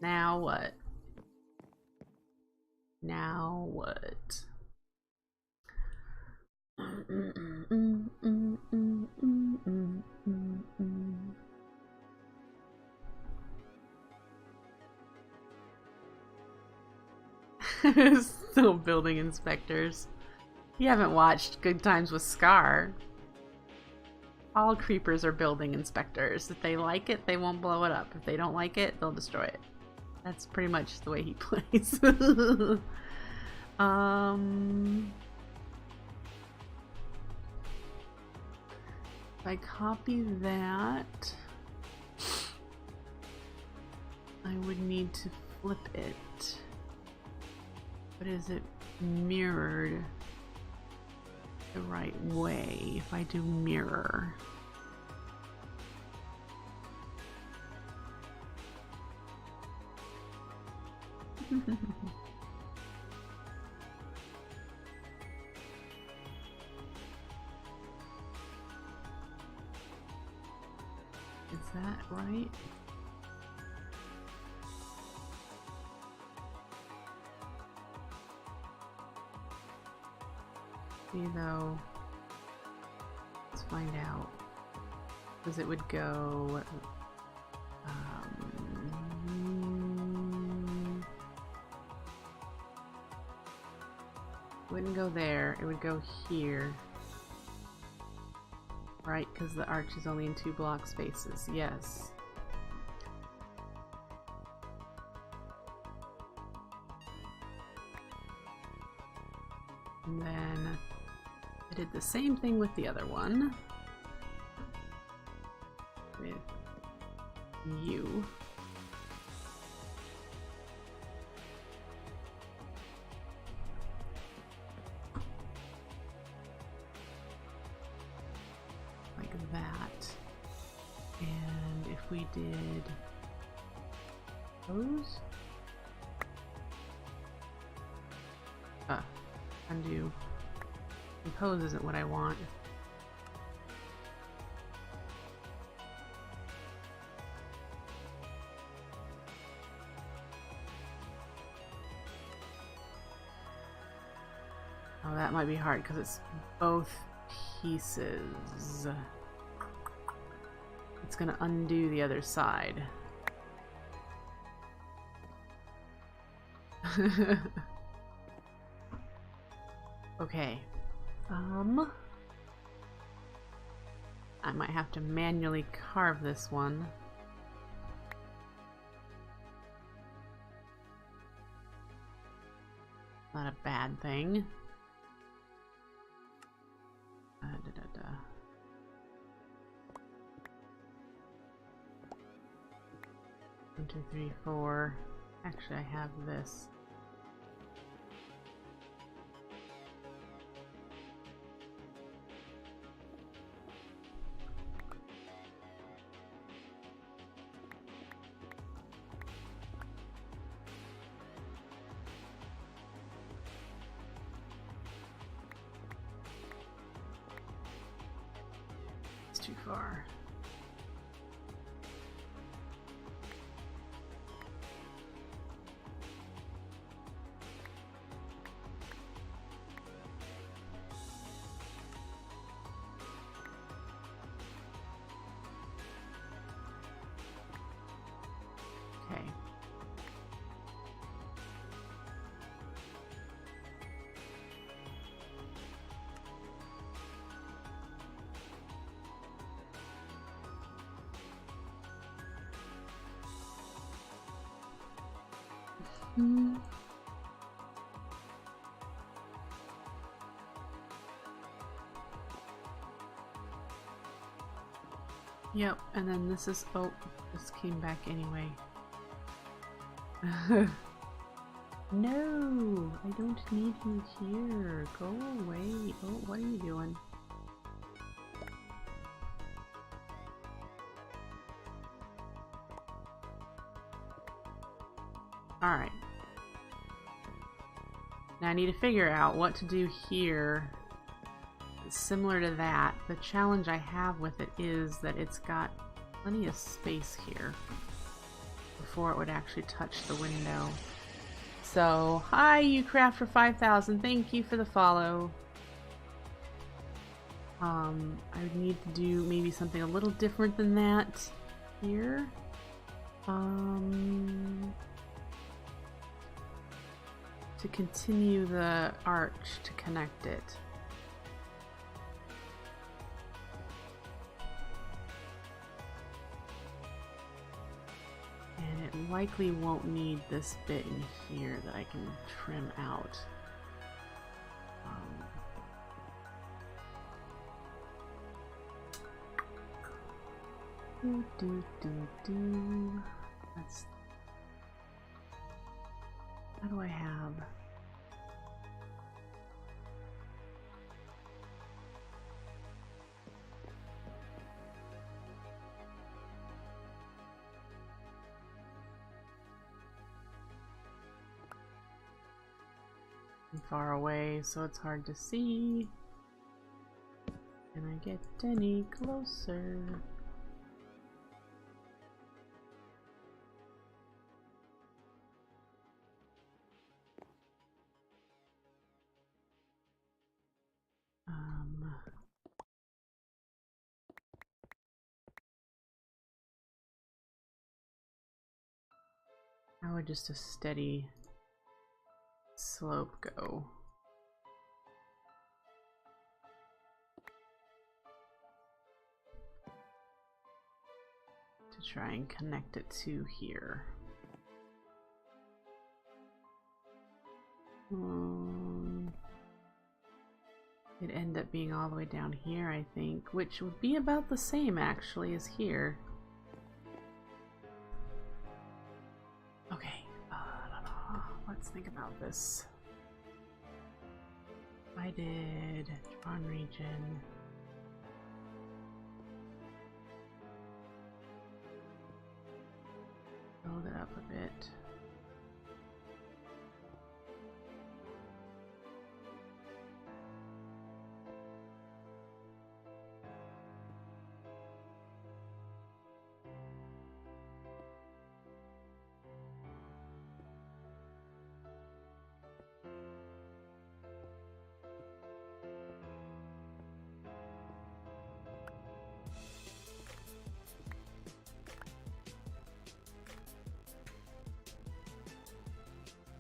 Now what? Now what? Still building inspectors. You haven't watched Good Times with Scar. All creepers are building inspectors. If they like it, they won't blow it up. If they don't like it, they'll destroy it. That's pretty much the way he plays. If I copy that, I would need to flip it. But is it mirrored the right way if I do mirror? Is that right? See though, let's find out, because it would go it wouldn't go there, it would go here, right? Because the arch is only in 2 block spaces. Yes. And then I did the same thing with the other one. With you. Like that. And if we did those? Undo. Compose isn't what I want. Oh, that might be hard because it's both pieces. It's gonna undo the other side. Okay. I might have to manually carve this one. Not a bad thing. 1, 2, 3, 4. Actually, I have this. Too far. Okay. Yep, and then this is, oh, this came back anyway. No, I don't need you here. Go away. Oh, what are you doing? Alright. Now I need to figure out what to do here. It's similar to that. The challenge I have with it is that it's got plenty of space here before it would actually touch the window. So, hi, you craft for 5,000. Thank you for the follow. I would need to do maybe something a little different than that here. To continue the arch to connect it. And it likely won't need this bit in here that I can trim out. That's, what do I have? I'm far away, so it's hard to see. Can I get any closer? How would just a steady slope go? To try and connect it to here. It'd end up being all the way down here, I think, which would be about the same actually as here. Okay, let's think about this. I did drawn region. Build it up a bit.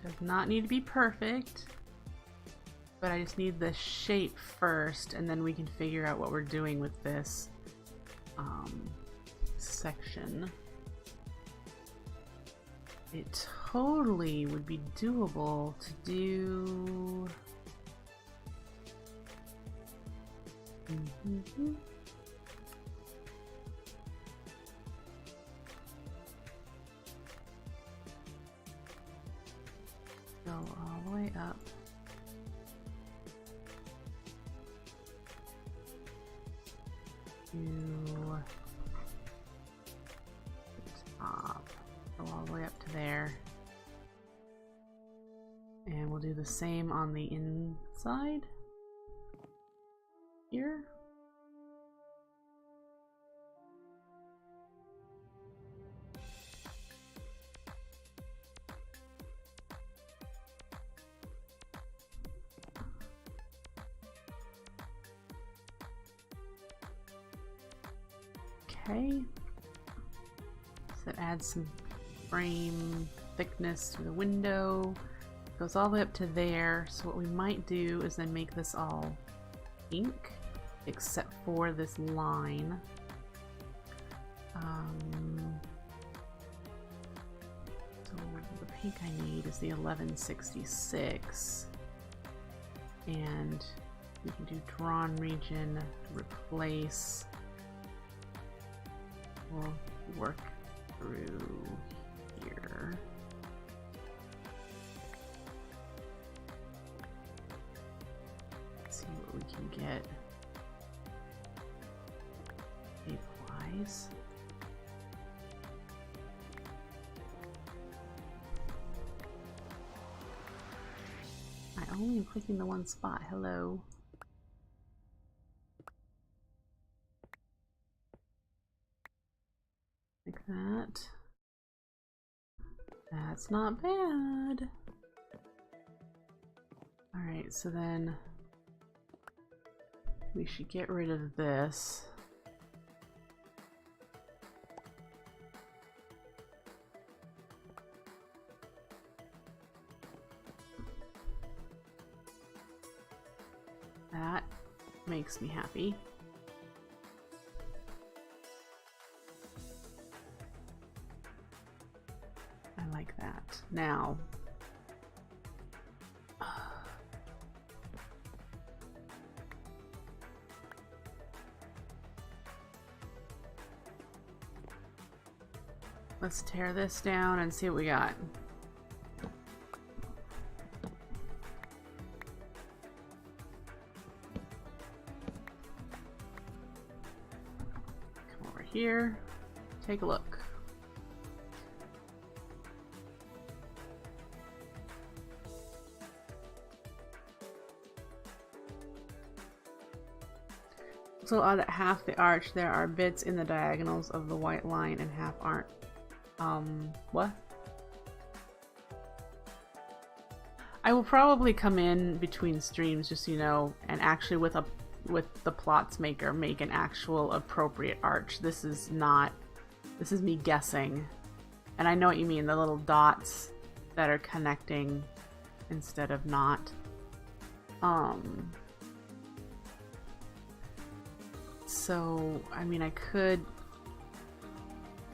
Does not need to be perfect, but I just need the shape first, and then we can figure out what we're doing with this section. It totally would be doable to do. Go all the way up. To the top. Go all the way up to there. And we'll do the same on the inside. Here. Okay, so it adds some frame thickness to the window. It goes all the way up to there. So what we might do is then make this all pink, except for this line. So the pink I need is the 1166, and we can do drawn region, replace. We'll work through here. Let's see what we can get shape-wise. I only am clicking the one spot. Hello. Like that. That's not bad. Alright, so then we should get rid of this. That makes me happy. I like that. Now, let's tear this down and see what we got. Come over here, take a look. So at half the arch there are bits in the diagonals of the white line and half aren't. What? I will probably come in between streams, just so you know, and actually with the plots maker make an actual appropriate arch. This is me guessing. And I know what you mean, the little dots that are connecting instead of not. So, I mean, I could...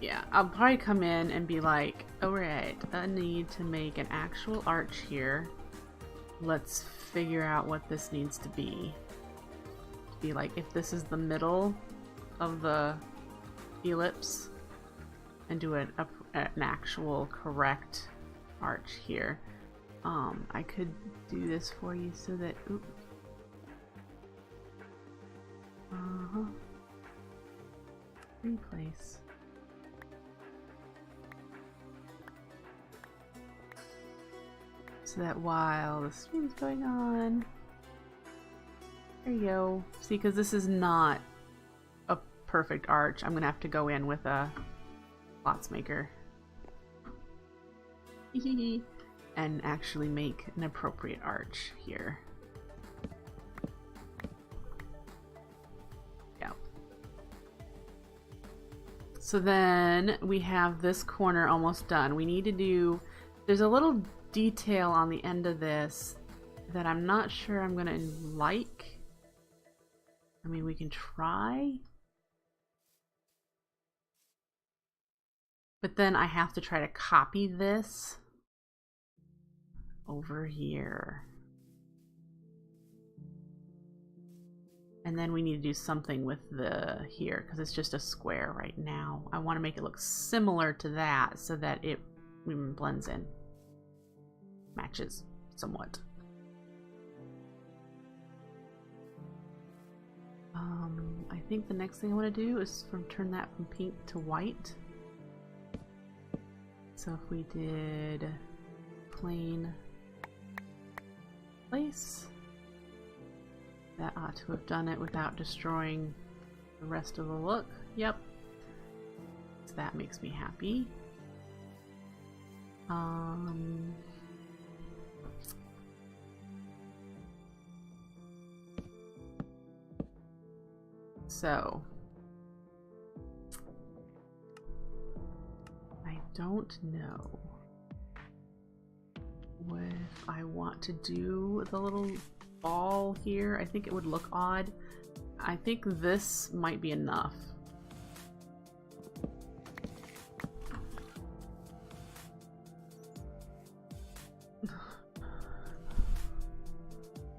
Yeah, I'll probably come in and be like, alright, I need to make an actual arch here. Let's figure out what this needs to be. Be like, if this is the middle of the ellipse, and do an actual correct arch here. I could do this for you so that... Oop. Replace. So that while the stream's going on, there you go. See, because this is not a perfect arch, I'm gonna have to go in with a plots maker and actually make an appropriate arch here. So then we have this corner almost done. We need to do, there's a little detail on the end of this that I'm not sure I'm gonna like. I mean, we can try. But then I have to try to copy this over here. And then we need to do something with the here, because it's just a square right now. I want to make it look similar to that so that it blends in. Matches somewhat. I think the next thing I want to do is turn that from pink to white. So if we did plain place, that ought to have done it without destroying the rest of the look. Yep. So that makes me happy. So I don't know if I want to do the little ball here. I think it would look odd. I think this might be enough.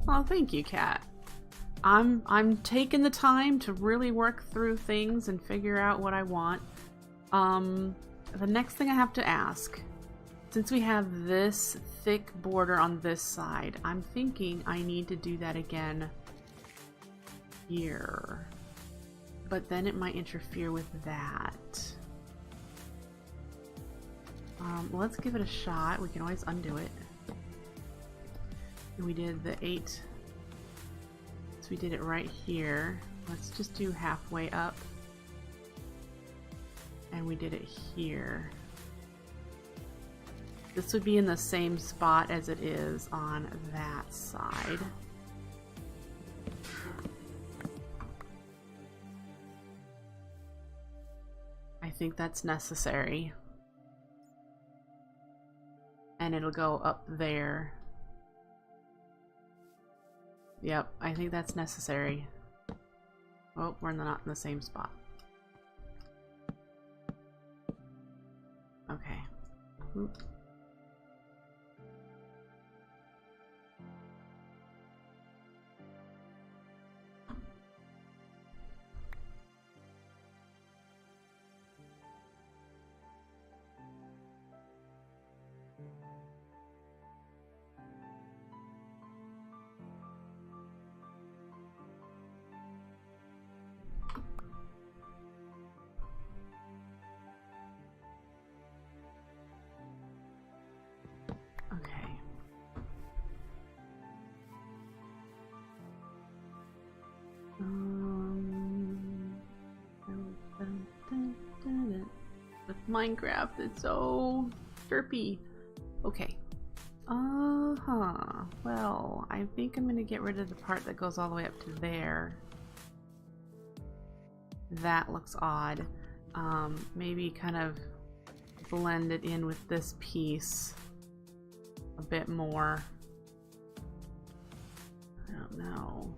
Oh, thank you, Kat. I'm taking the time to really work through things and figure out what I want. The next thing I have to ask, since we have this thick border on this side, I'm thinking I need to do that again here. But then it might interfere with that. Let's give it a shot. We can always undo it. We did the 8. So we did it right here. Let's just do halfway up. And we did it here. This would be in the same spot as it is on that side. I think that's necessary. And it'll go up there. Yep, I think that's necessary. Oh, we're not in the same spot. Okay. Oop. Okay. With Minecraft, it's so derpy. Okay. Well, I think I'm gonna get rid of the part that goes all the way up to there. That looks odd. Maybe kind of blend it in with this piece a bit more. I don't know.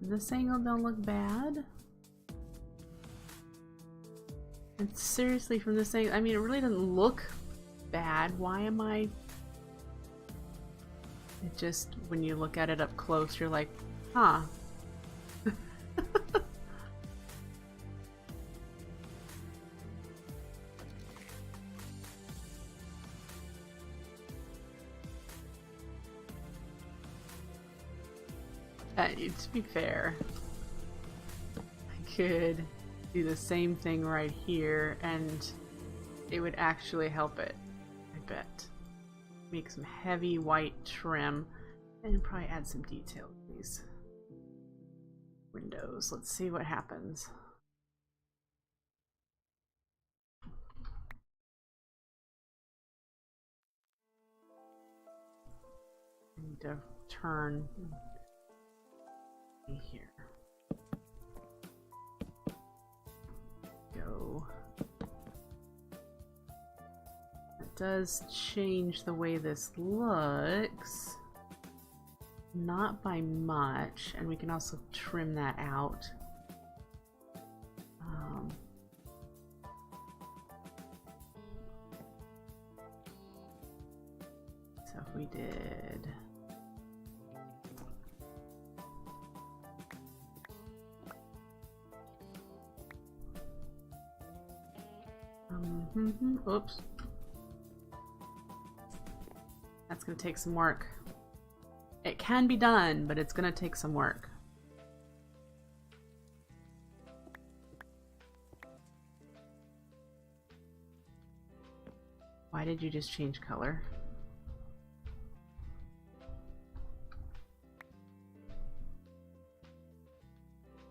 This angle don't look bad. And seriously, from this angle, I mean, it really doesn't look bad. Why am I? It just, when you look at it up close, you're like, huh. To be fair, I could do the same thing right here and it would actually help it, I bet. Make some heavy white trim and probably add some detail to these windows. Let's see what happens. I need to turn here. Go. It does change the way this looks. Not by much, and we can also trim that out. So if we did oops. That's gonna take some work. It can be done, but it's gonna take some work. Why did you just change color?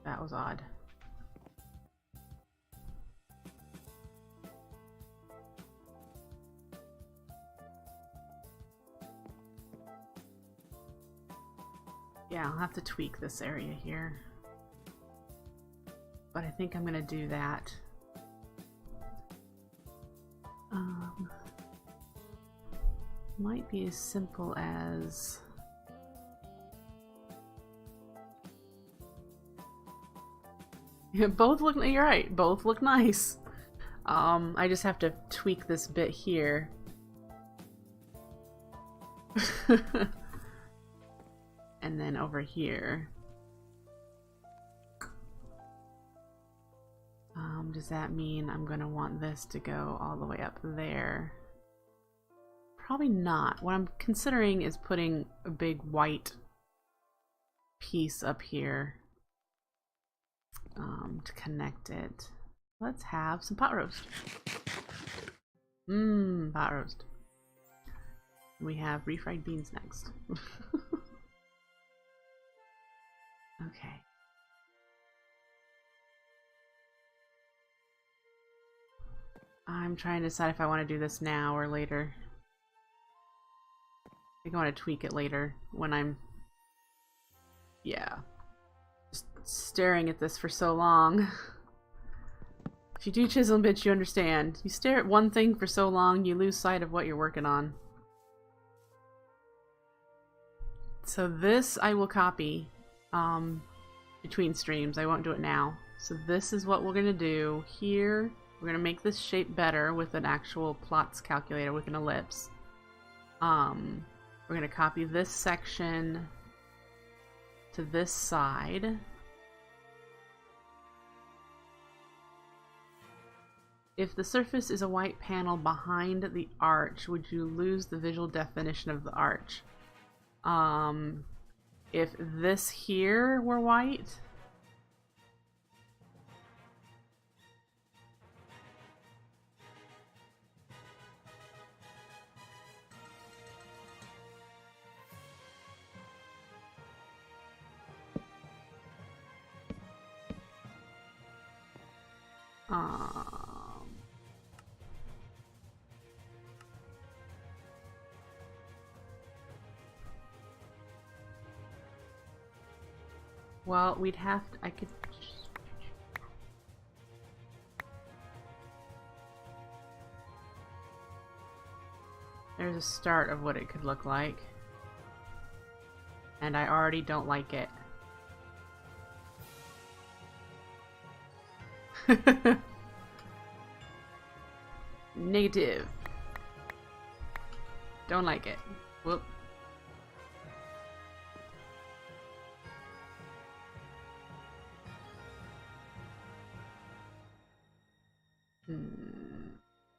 That was odd. Yeah, I'll have to tweak this area here. But I think I'm gonna do that. Might be as simple as yeah, both look, you're right, both look nice. I just have to tweak this bit here. And then over here. Does that mean I'm gonna want this to go all the way up there? Probably not. What I'm considering is putting a big white piece up here to connect it. Let's have some pot roast. Pot roast. We have refried beans next. Okay. I'm trying to decide if I want to do this now or later. I think I want to tweak it later when I'm... Yeah. Just staring at this for so long. If you do chisel bits, you understand. You stare at one thing for so long, you lose sight of what you're working on. So this I will copy between streams. I won't do it now. So this is what we're going to do here. We're going to make this shape better with an actual plots calculator with an ellipse. We're going to copy this section to this side. If the surface is a white panel behind the arch, would you lose the visual definition of the arch? If this here were white, well, we'd have to, I could... There's a start of what it could look like. And I already don't like it. Negative. Don't like it. Whoop.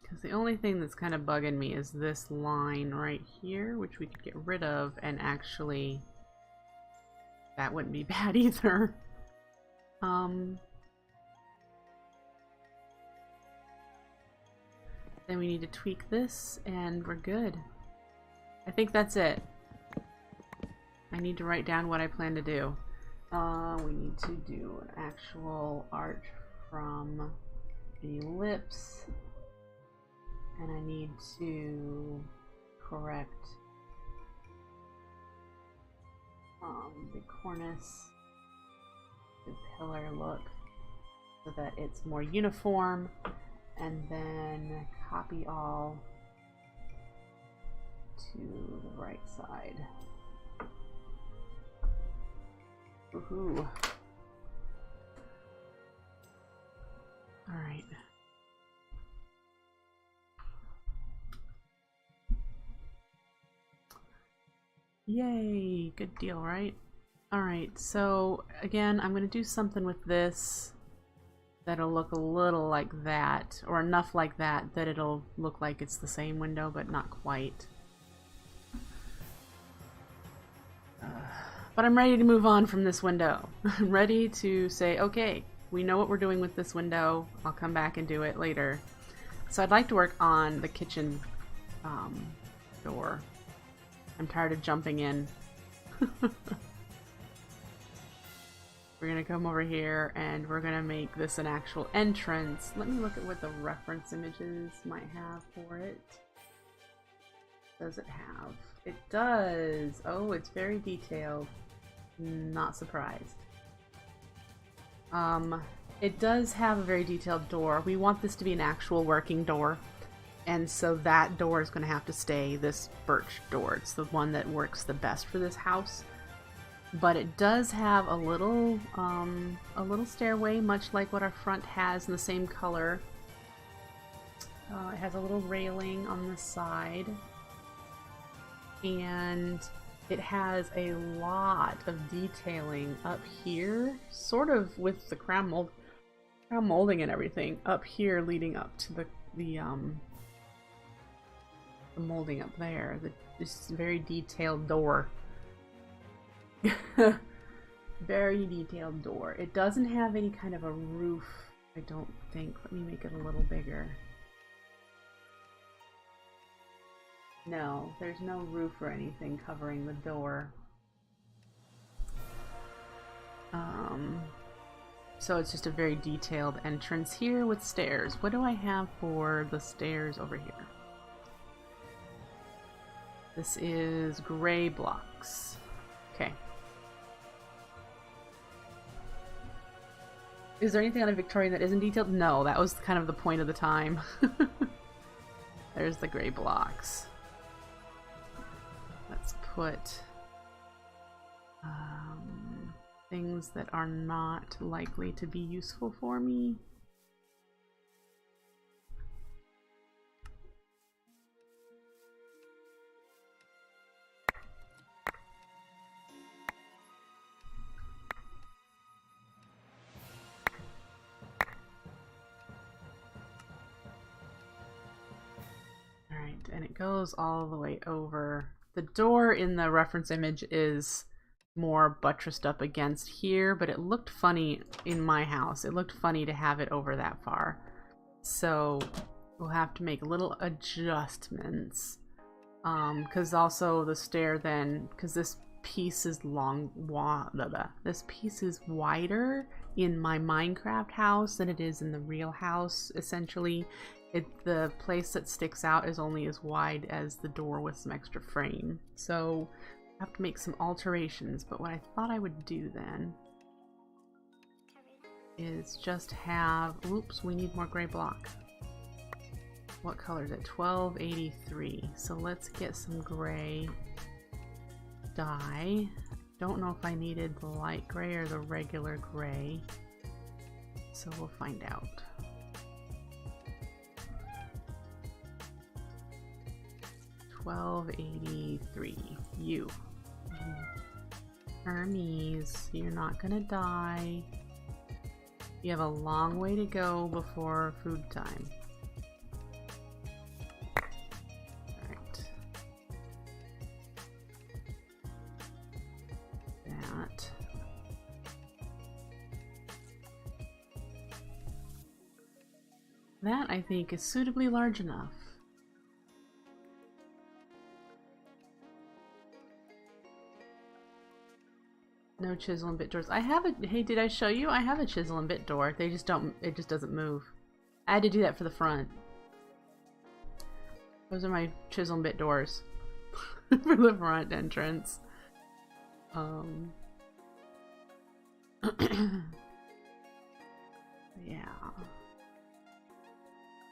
Because the only thing that's kind of bugging me is this line right here, which we could get rid of, and actually that wouldn't be bad either. Then we need to tweak this and we're good. I think that's it. I need to write down what I plan to do. We need to do an actual arch from the ellipse, and I need to correct the cornice, the pillar look, so that it's more uniform, and then copy all to the right side. Woohoo! Alright. Yay! Good deal, right? Alright, so again, I'm going to do something with this that'll look a little like that, or enough like that that it'll look like it's the same window, but not quite. But I'm ready to move on from this window. I'm ready to say, okay, we know what we're doing with this window. I'll come back and do it later. So I'd like to work on the kitchen door. I'm tired of jumping in. We're gonna come over here and we're gonna make this an actual entrance. Let me look at what the reference images might have for it. Does it have? It does! Oh, it's very detailed. Not surprised. It does have a very detailed door. We want this to be an actual working door. And so that door is going to have to stay this birch door. It's the one that works the best for this house. But it does have a little stairway, much like what our front has, in the same color. It has a little railing on the side. And it has a lot of detailing up here, sort of with the crown molding and everything up here, leading up to the molding up there. This very detailed door. Very detailed door. It doesn't have any kind of a roof, I don't think. Let me make it a little bigger. No, there's no roof or anything covering the door. So it's just a very detailed entrance here with stairs. What do I have for the stairs over here? This is gray blocks. Okay. Is there anything on a Victorian that isn't detailed? No, that was kind of the point of the time. There's the gray blocks. Let's put things that are not likely to be useful for me. Alright, and it goes all the way over. The door in the reference image is more buttressed up against here, but it looked funny in my house. It looked funny to have it over that far. So we'll have to make little adjustments. Because also the stair then, because this piece is this piece is wider in my Minecraft house than it is in the real house, essentially. The place that sticks out is only as wide as the door with some extra frame. So I have to make some alterations, but what I thought I would do then is just have, oops, we need more gray block. What color is it? 1283. So let's get some gray dye. Don't know if I needed the light gray or the regular gray, so we'll find out. $12.83. You. Hermes, you're not gonna die. You have a long way to go before food time. Alright. That I think is suitably large enough. No chisel and bit doors. I have a, hey, did I show you? I have a chisel and bit door. They just don't, it just doesn't move. I had to do that for the front. Those are my chisel and bit doors for the front entrance. Yeah.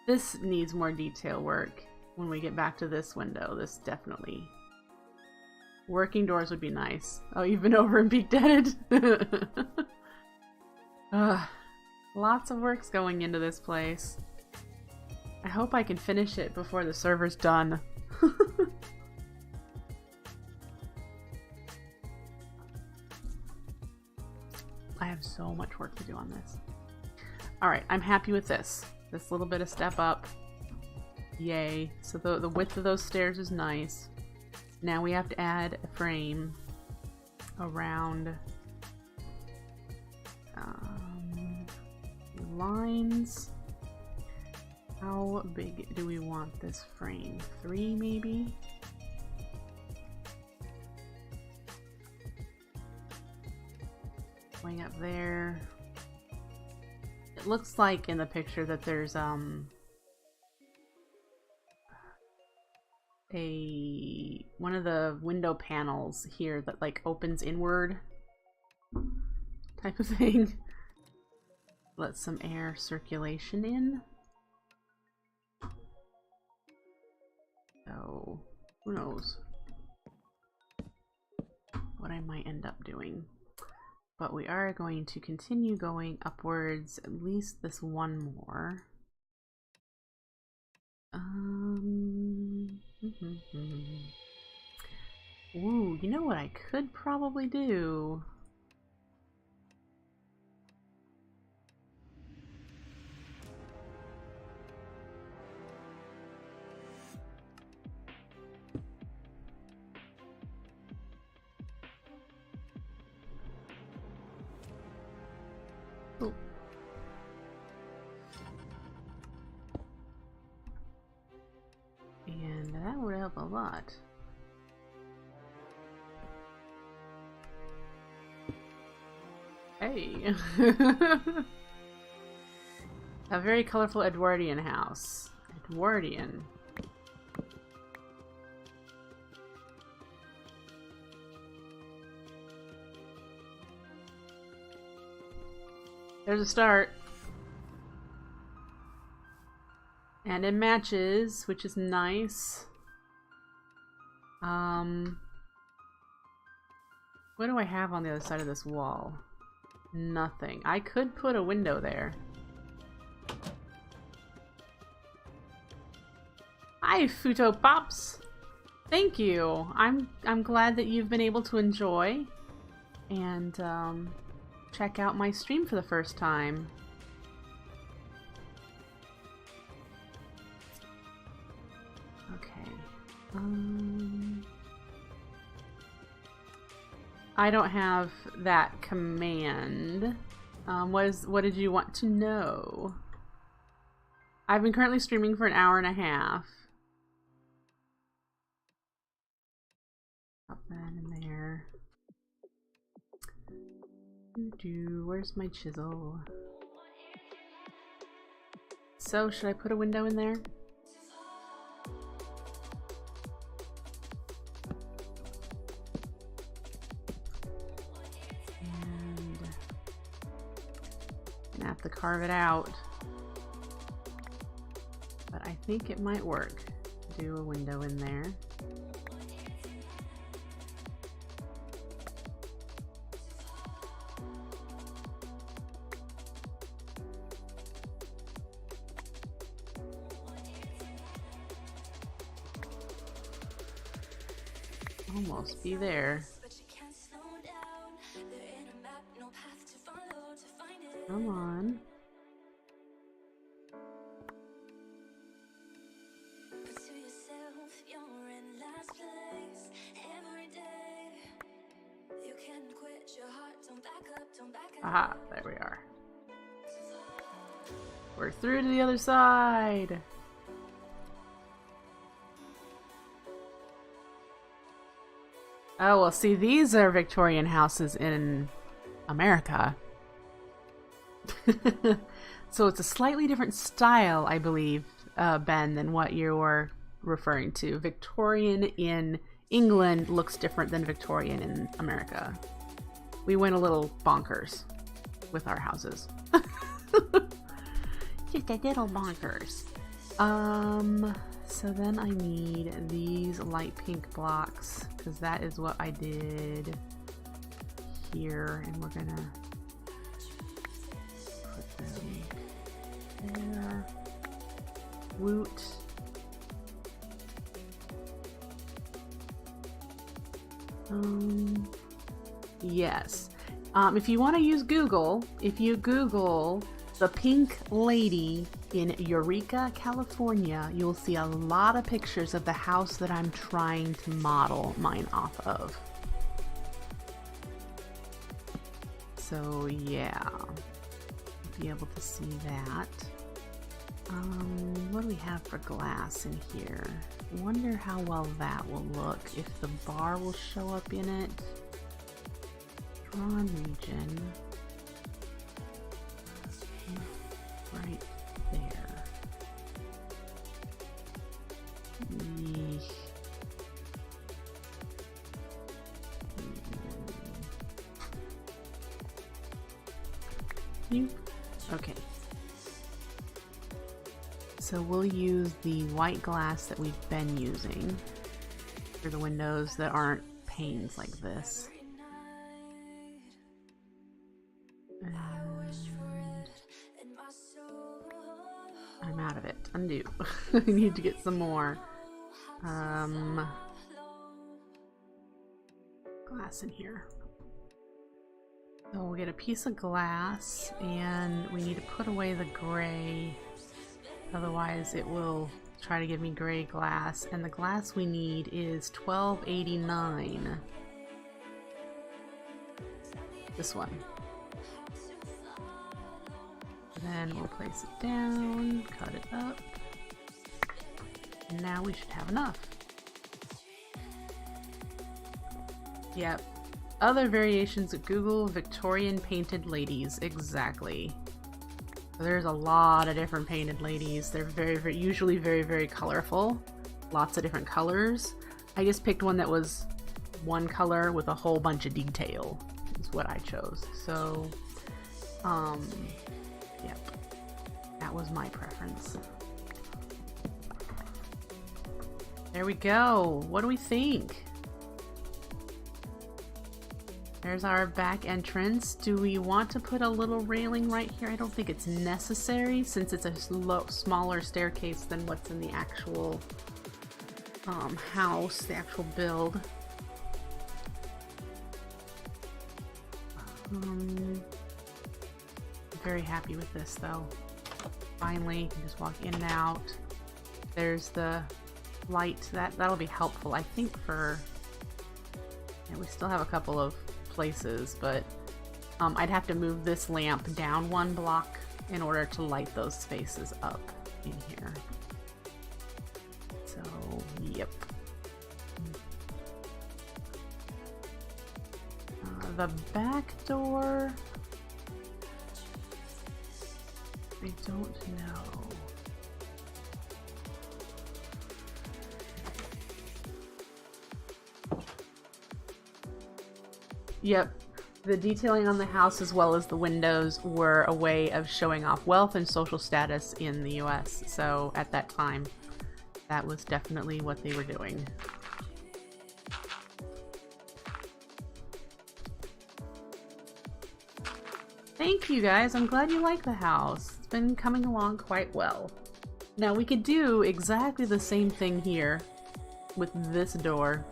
This needs more detail work when we get back to this window. This definitely. Working doors would be nice. Oh, you've been over and peeked at it? Lots of work's going into this place. I hope I can finish it before the server's done. I have so much work to do on this. Alright, I'm happy with this. This little bit of step up. Yay. So the width of those stairs is nice. Now we have to add a frame around lines. How big do we want this frame? 3 maybe? Way up there. It looks like in the picture that there's one of the window panels here that like opens inward type of thing. Let some air circulation in. So who knows what I might end up doing. But we are going to continue going upwards, at least this one more. Ooh, you know what I could probably do? Oh. And that would help a lot. Hey. A very colorful Edwardian house. Edwardian. There's a start. And it matches, which is nice. What do I have on the other side of this wall? Nothing. I could put a window there. Hi, Futo Pops! Thank you! I'm glad that you've been able to enjoy and check out my stream for the first time. Okay. I don't have that command. What did you want to know? I've been currently streaming for an hour and a half. Pop that in there. Where's my chisel? So, should I put a window in there? And I'm gonna have to carve it out. But I think it might work. Do a window in there. Almost be there. Come on. Aha, there we are. We're through to the other side. Oh, well, see, these are Victorian houses in America. So it's a slightly different style, I believe, Ben, than what you're referring to. Victorian in England looks different than Victorian in America. We went a little bonkers with our houses. Just a little bonkers. So then I need these light pink blocks, because that is what I did here, and we're gonna put them there. Woot. Yes. If you want to use Google, if you Google the Pink Lady in Eureka, California, you'll see a lot of pictures of the house that I'm trying to model mine off of. So yeah, you'll be able to see that. What do we have for glass in here? I wonder how well that will look, if the bar will show up in it. Drawn region. Right there. Yeesh. Okay. So we'll use the white glass that we've been using for the windows that aren't panes like this. And I'm out of it. Undo. I need to get some more glass in here. So we'll get a piece of glass, and we need to put away the gray, otherwise it will try to give me gray glass, and the glass we need is 1289. This one. Then we'll place it down, cut it up, and now we should have enough. Yep, Other variations of Google Victorian painted ladies. Exactly. So there's a lot of different painted ladies. They're usually very colorful. Lots of different colors. I just picked one that was one color with a whole bunch of detail is what I chose. So, yep. That was my preference. There we go. What do we think? There's our back entrance. Do we want to put a little railing right here? I don't think it's necessary since it's a smaller staircase than what's in the actual house, the actual build. Very happy with this though. Finally, you can just walk in and out. There's the light. That'll be helpful, I think, for... Yeah, we still have a couple of places, but I'd have to move this lamp down one block in order to light those spaces up in here. So, yep. The back door... I don't know. Yep, the detailing on the house as well as the windows were a way of showing off wealth and social status in the US. So at that time, that was definitely what they were doing. Thank you guys, I'm glad you like the house. It's been coming along quite well. Now we could do exactly the same thing here with this door,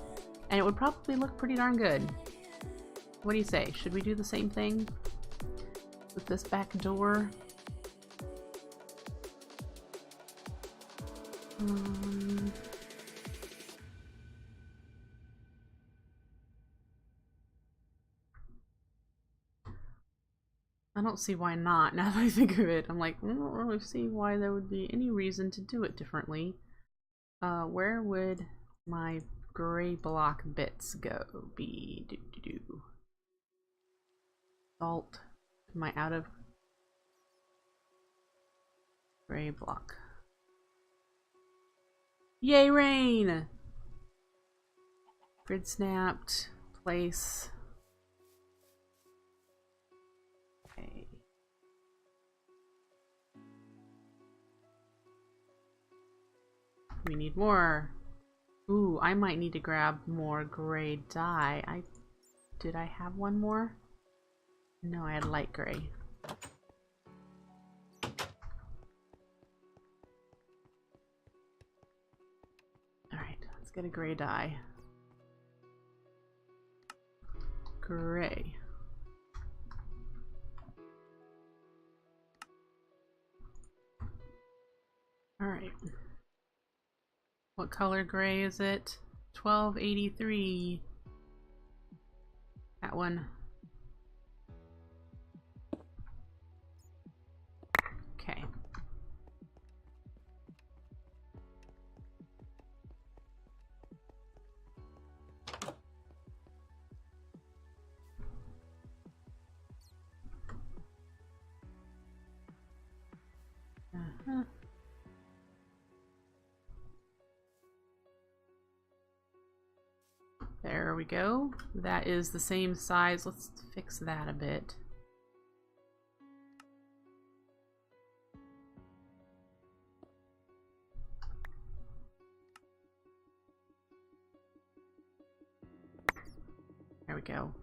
and it would probably look pretty darn good. What do you say? Should we do the same thing with this back door? I don't see why not, now that I think of it. I'm like, I don't really see why there would be any reason to do it differently. Where would my gray block bits go? Salt. Am I out of gray block? Yay, rain! Grid snapped. Place. Okay. We need more. Ooh, I might need to grab more gray dye. Did I have one more? No, I had light gray. Alright, let's get a gray dye. Gray. Alright. What color gray is it? 1283. That one. Okay. There we go. That is the same size. Let's fix that a bit. There we go.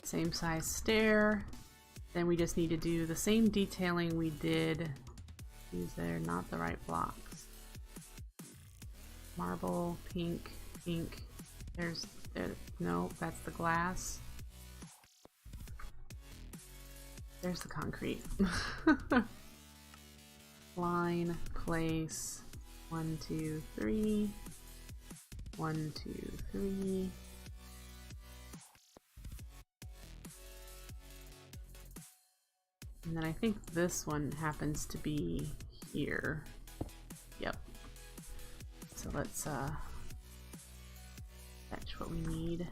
Same size stair. Then we just need to do the same detailing we did. These are not the right blocks. Marble, pink, pink. No, that's the glass. There's the concrete. Line, place, 1, 2, 3. 1, 2, 3. And then I think this one happens to be here. Yep. So let's Fetch what we need.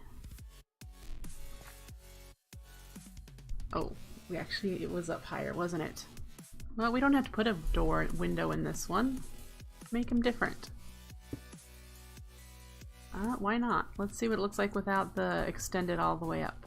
Oh, it was up higher, wasn't it? Well, we don't have to put a window in this one. Make them different. Why not? Let's see what it looks like without the extended all the way up.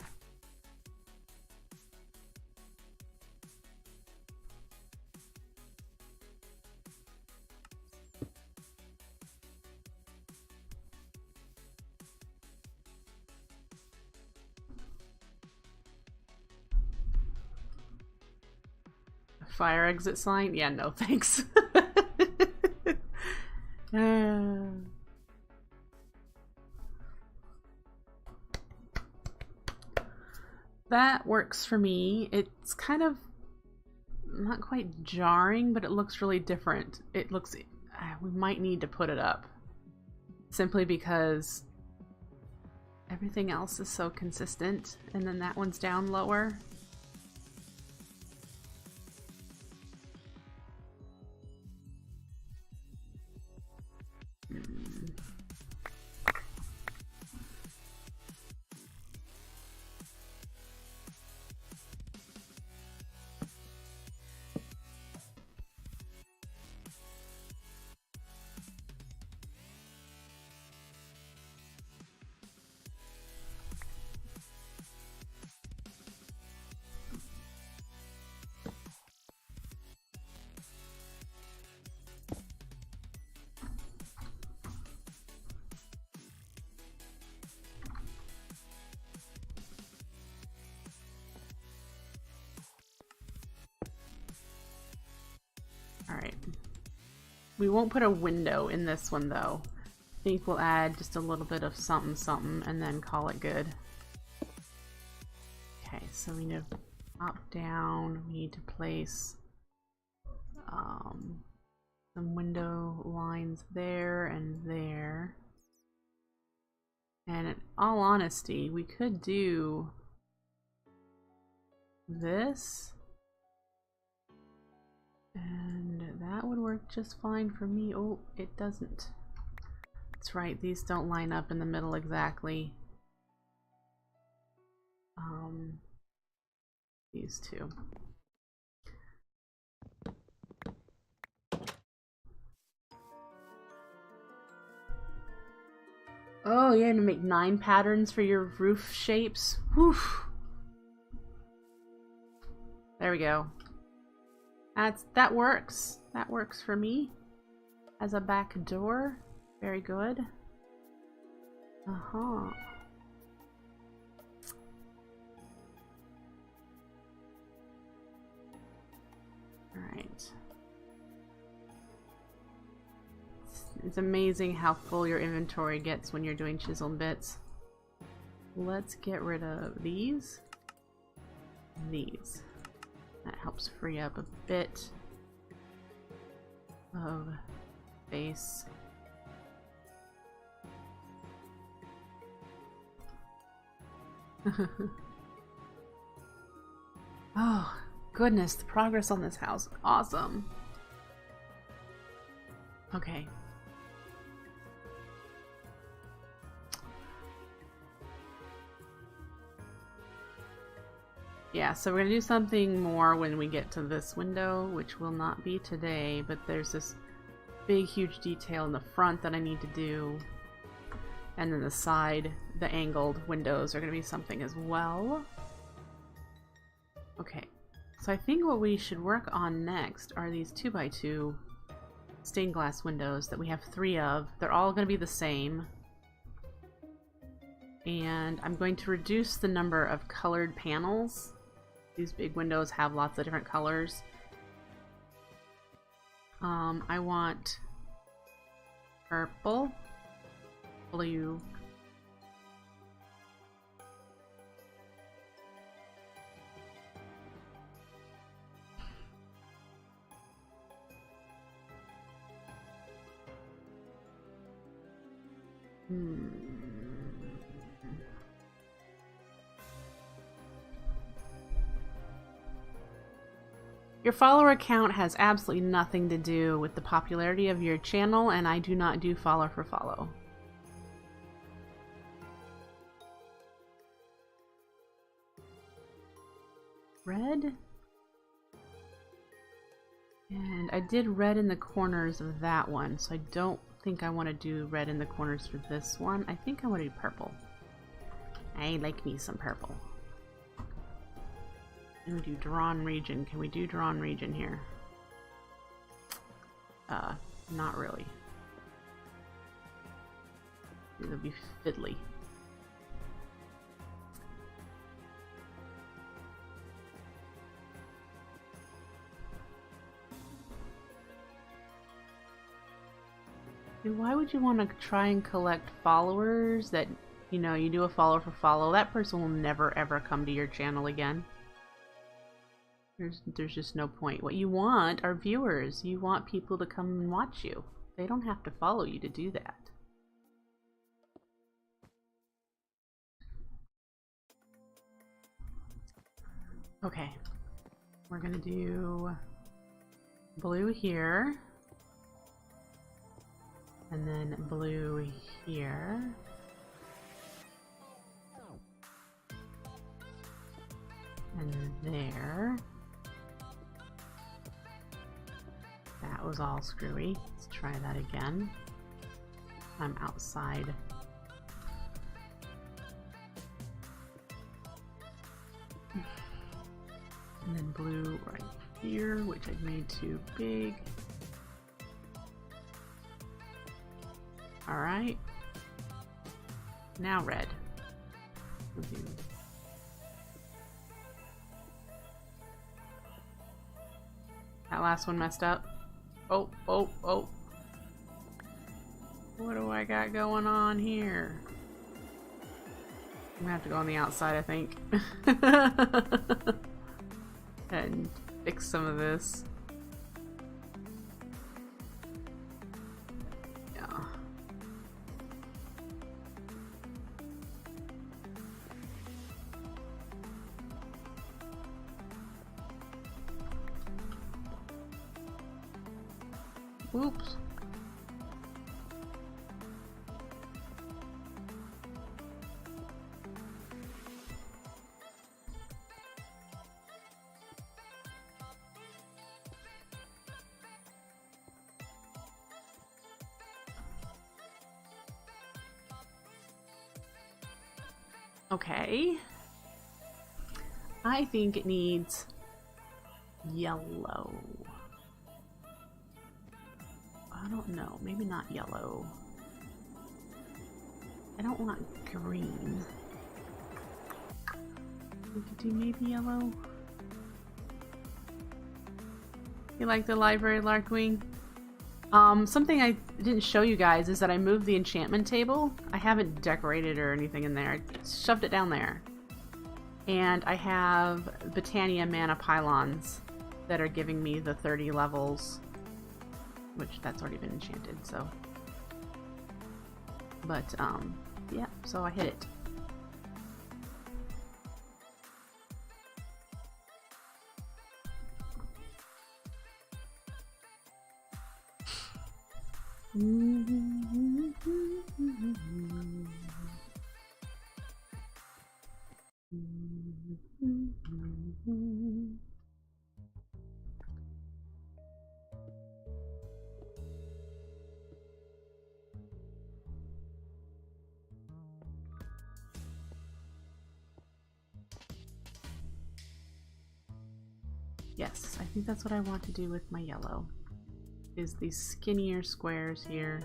Fire exit sign? Yeah, no thanks. That works for me. It's kind of not quite jarring, but it looks really different. It looks... we might need to put it up. Simply because everything else is so consistent, and then that one's down lower. Alright. We won't put a window in this one though. I think we'll add just a little bit of something something and then call it good. Okay, so we need to pop down. We need to place some window lines there and there. And in all honesty, we could do this. And that would work just fine for me. Oh, it doesn't. That's right, these don't line up in the middle exactly. These two. Oh, you're gonna make 9 patterns for your roof shapes? Whew. There we go. That works. That works for me. As a back door. Very good. Uh-huh. Alright. It's amazing how full your inventory gets when you're doing chiseled bits. Let's get rid of these. These. That helps free up a bit of space. Oh, goodness, the progress on this house. Awesome. Okay. Yeah, so we're going to do something more when we get to this window, which will not be today, but there's this big, huge detail in the front that I need to do. And then the side, the angled windows are going to be something as well. Okay, so I think what we should work on next are these 2x2 stained glass windows that we have 3 of. They're all going to be the same. And I'm going to reduce the number of colored panels. These big windows have lots of different colors. I want purple, blue, Your follower count has absolutely nothing to do with the popularity of your channel, and I do not do follow for follow. red. And I did red in the corners of that one, so I don't think I want to do red in the corners for this one. I think I want to do purple. I like me some purple. And we do drawn region. Can we do drawn region here? Not really. It'll be fiddly. Why would you want to try and collect followers that, you know, you do a follow for follow? That person will never ever come to your channel again. There's just no point. What you want are viewers. You want people to come and watch you. They don't have to follow you to do that. Okay. We're gonna do blue here. And then blue here. And there. That was all screwy. Let's try that again. I'm outside. And then blue right here, which I made too big. Alright. Now red. That last one messed up. Oh, oh, oh. What do I got going on here? I'm gonna have to go on the outside, I think. And fix some of this. Yeah. Oops. Okay. I think it needs yellow. I don't know. Maybe not yellow. I don't want green. We could do maybe yellow. You like the library, Larkwing? Something I didn't show you guys is that I moved the enchantment table. I haven't decorated or anything in there. I shoved it down there. And I have Botania mana pylons that are giving me the 30 levels. Which that's already been enchanted, so. But, yeah, so I hit it. Yes, I think that's what I want to do with my yellow. Is these skinnier squares here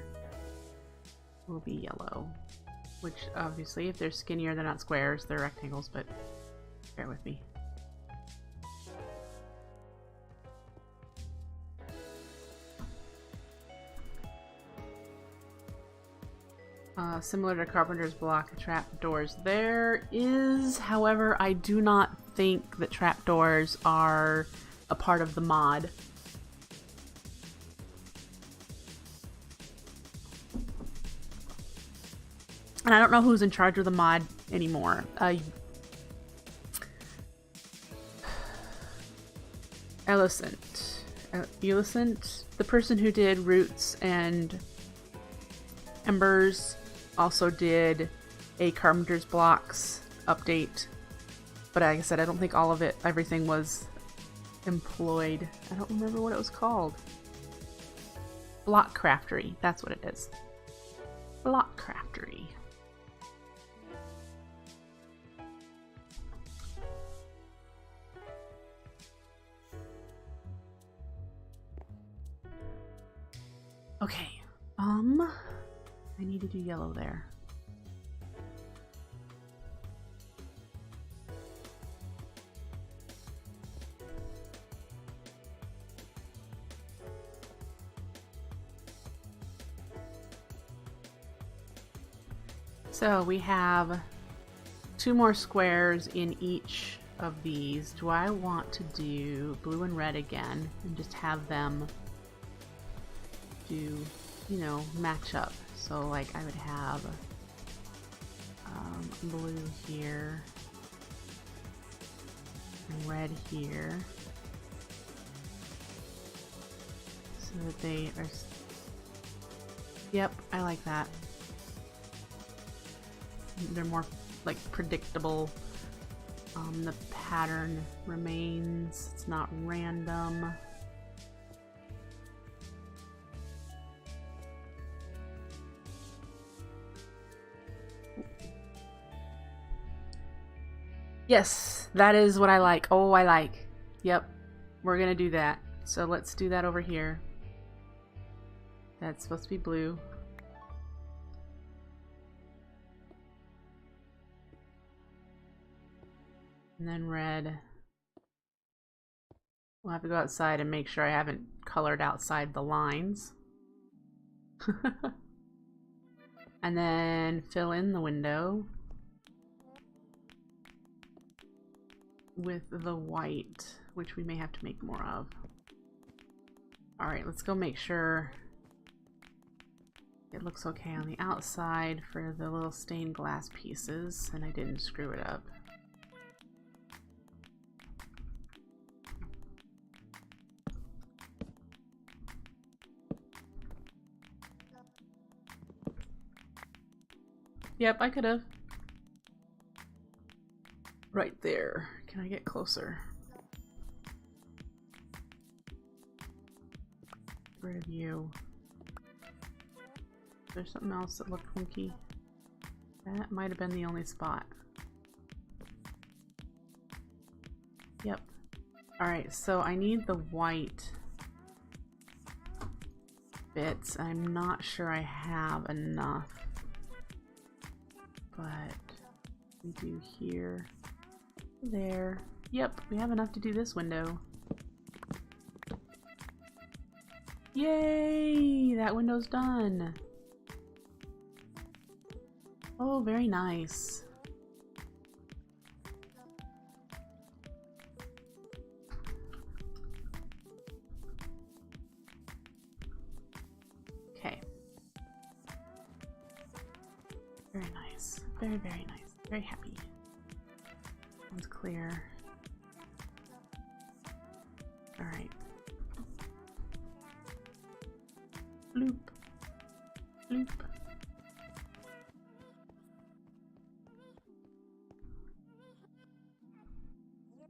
will be yellow. Which obviously if they're skinnier they're not squares, they're rectangles, but bear with me. Similar to Carpenter's block, trapdoors. There is, however, I do not think that trapdoors are a part of the mod. And I don't know who's in charge of the mod anymore. Elicent, the person who did Roots and Embers, also did a Carpenter's Blocks update. But like I said, I don't think all of it, everything was employed. I don't remember what it was called. Block craftery, that's what it is. Block craftery. Okay, I need to do yellow there. So we have 2 more squares in each of these. Do I want to do blue and red again and just have them do, you know, match up? So like I would have blue here and red here, so that they are, yep, I like that. They're more like predictable. The pattern remains, it's not random. Yes, that is what I like. Oh, I like. Yep, we're gonna do that. So let's do that over here. That's supposed to be blue. And then red. We'll have to go outside and make sure I haven't colored outside the lines. And then fill in the window with the white, which we may have to make more of. Alright, let's go make sure it looks okay on the outside for the little stained glass pieces, and I didn't screw it up. Yep, I could have. Right there. Can I get closer? Get rid of you. There's something else that looked funky. That might have been the only spot. Yep. Alright, so I need the white bits. I'm not sure I have enough. But we do here, there. Yep, we have enough to do this window. Yay! That window's done. Oh, very nice. Okay. Very nice. Very, very nice. Very happy. One's clear. Alright. Bloop. Bloop.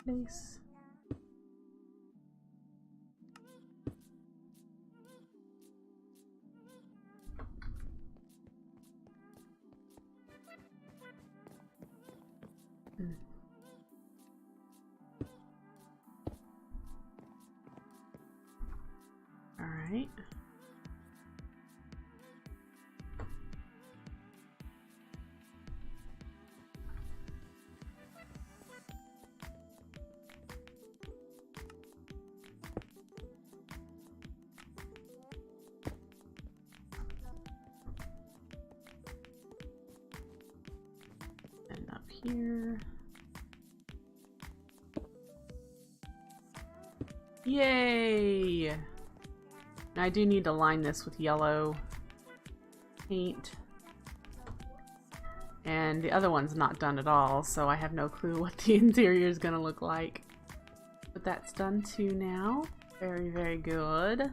Place. Alright. And up here. Yay! Now I do need to line this with yellow paint. And the other one's not done at all, so I have no clue what the interior is going to look like. But that's done too now. Very, very good.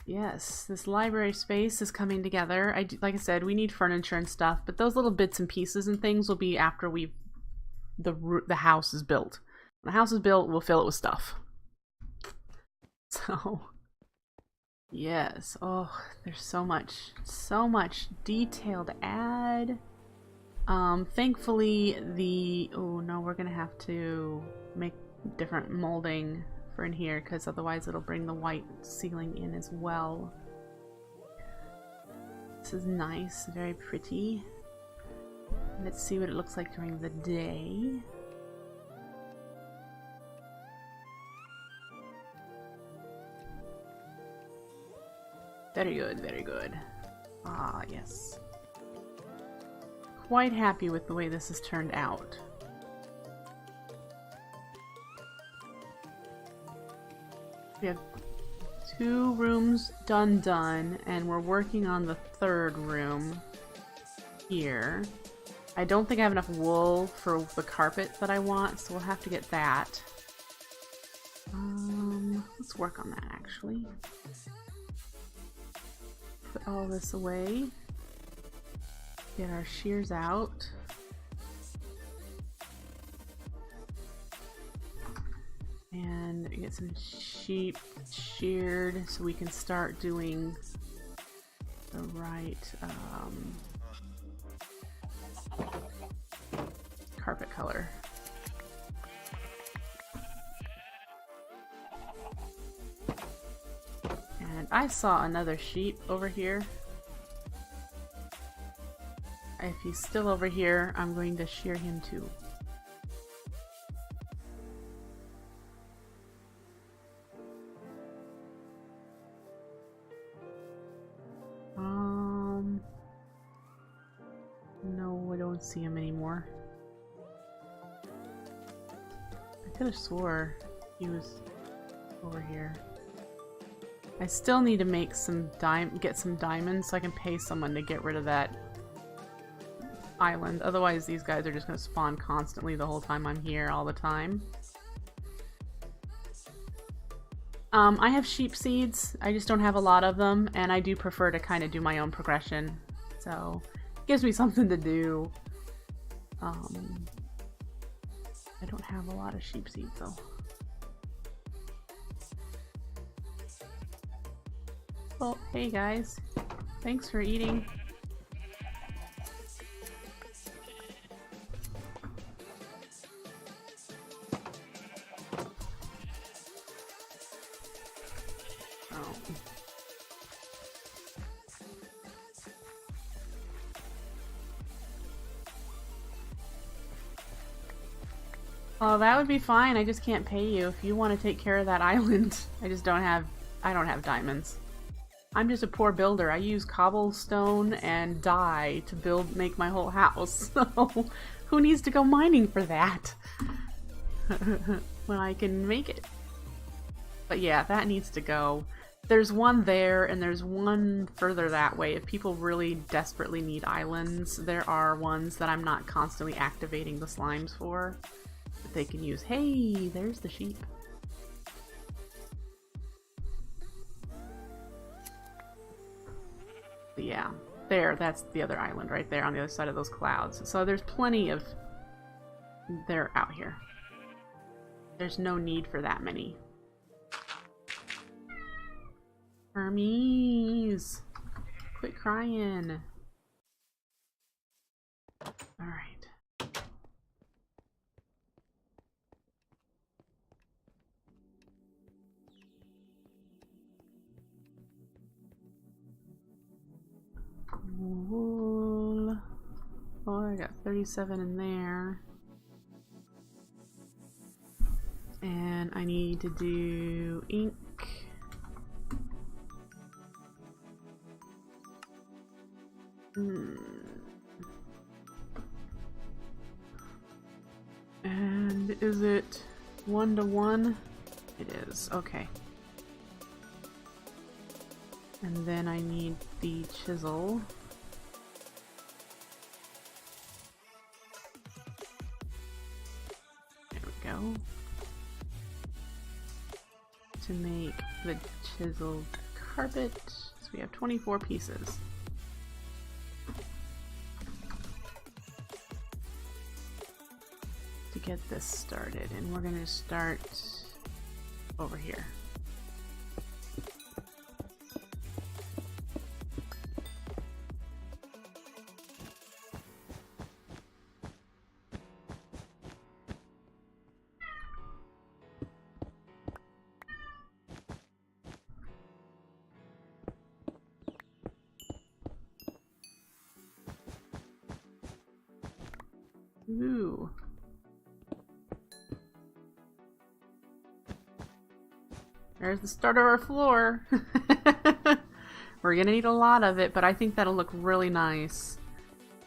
Yes, this library space is coming together. Like I said, we need furniture and stuff, but those little bits and pieces and things will be after we've the house is built. When the house is built, we'll fill it with stuff. So, yes. Oh, there's so much detail to add. Thankfully oh no, we're gonna have to make different molding for in here, because otherwise it'll bring the white ceiling in as well. This is nice, very pretty. Let's see what it looks like during the day. Very good, very good. Ah, yes. Quite happy with the way this has turned out. We have 2 rooms done, and we're working on the 3rd room here. I don't think I have enough wool for the carpet that I want, so we'll have to get that. Let's work on that, actually. Put all this away. Get our shears out. And get some sheep sheared so we can start doing the right carpet color. And I saw another sheep over here. If he's still over here, I'm going to shear him too. No, I don't see him anymore. I could have swore he was over here. I still need to make some get some diamonds so I can pay someone to get rid of that island. Otherwise, these guys are just going to spawn constantly the whole time I'm here, all the time. I have sheep seeds. I just don't have a lot of them, and I do prefer to kind of do my own progression. So, it gives me something to do. I don't have a lot of sheep seeds, though. Well, hey guys. Thanks for eating. Oh, that would be fine. I just can't pay you. If you want to take care of that island, I don't have diamonds. I'm just a poor builder. I use cobblestone and dye to make my whole house. So, who needs to go mining for that? When I can make it. But yeah, that needs to go. There's one there, and there's one further that way. If people really desperately need islands, there are ones that I'm not constantly activating the slimes for. They can use. Hey, there's the sheep. But yeah, that's the other island right there on the other side of those clouds. So there's plenty of... They're out here. There's no need for that many. Hermes! Quit crying. Alright. Wool. Oh, I got 37 in there. And I need to do ink. And is it 1-to-1? It is, okay. And then I need the chisel. There we go. To make the chiseled carpet. So we have 24 pieces. get this started, and we're gonna start over here. Ooh. There's the start of our floor. We're gonna need a lot of it, but I think that'll look really nice.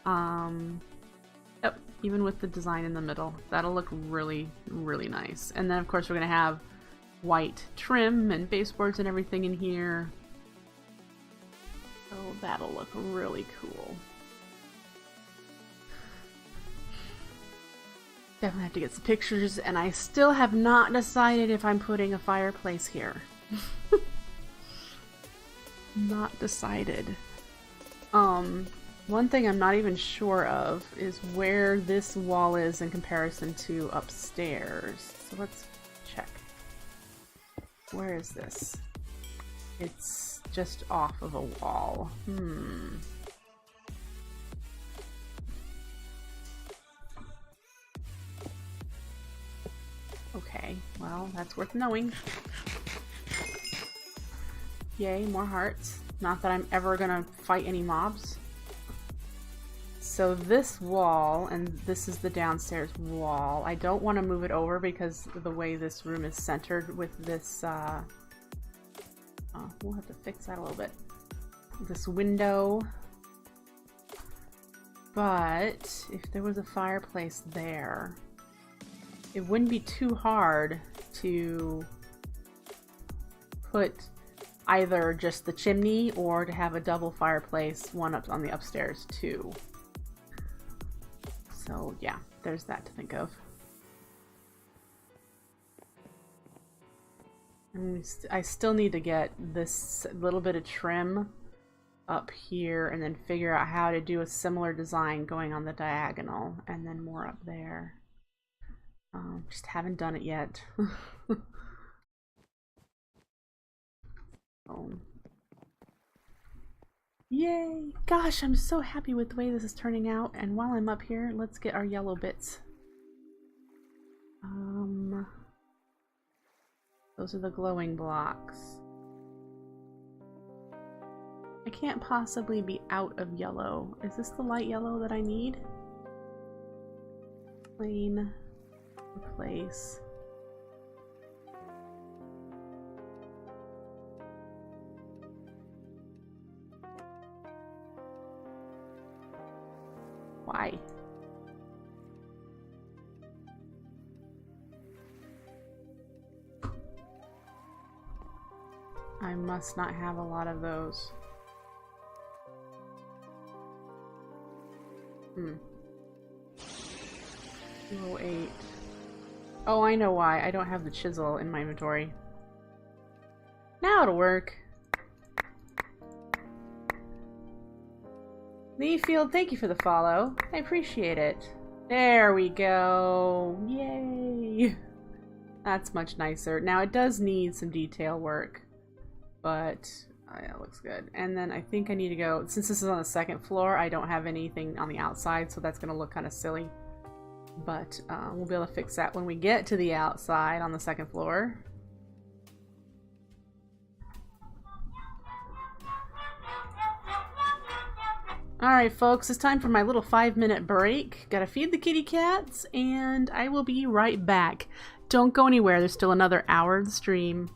Yep, even with the design in the middle, that'll look really, really nice. And then of course we're gonna have white trim and baseboards and everything in here. So that'll look really cool. Definitely have to get some pictures, and I still have not decided if I'm putting a fireplace here. Not decided. One thing I'm not even sure of is where this wall is in comparison to upstairs. So let's check. Where is this? It's just off of a wall. Okay, well, that's worth knowing. Yay, more hearts. Not that I'm ever gonna fight any mobs. So this wall, and this is the downstairs wall, I don't want to move it over because of the way this room is centered with this, we'll have to fix that a little bit. This window. But if there was a fireplace there, it wouldn't be too hard to put either just the chimney or to have a double fireplace, one up on the upstairs too. So yeah, there's that to think of. And I still need to get this little bit of trim up here and then figure out how to do a similar design going on the diagonal and then more up there. Just haven't done it yet. Oh. Yay! Gosh, I'm so happy with the way this is turning out. And while I'm up here, let's get our yellow bits. Those are the glowing blocks. I can't possibly be out of yellow. Is this the light yellow that I need? Plain. Replace. Why? I must not have a lot of those. 208. Oh, I know why. I don't have the chisel in my inventory. Now it'll work. Leafield, thank you for the follow. I appreciate it. There we go. Yay! That's much nicer. Now it does need some detail work, but it looks good. And then I think I need to go, since this is on the second floor, I don't have anything on the outside, so that's going to look kind of silly. But we'll be able to fix that when we get to the outside on the second floor. Alright folks, it's time for my little 5-minute break. Gotta feed the kitty cats, and I will be right back. Don't go anywhere, there's still another hour of the stream.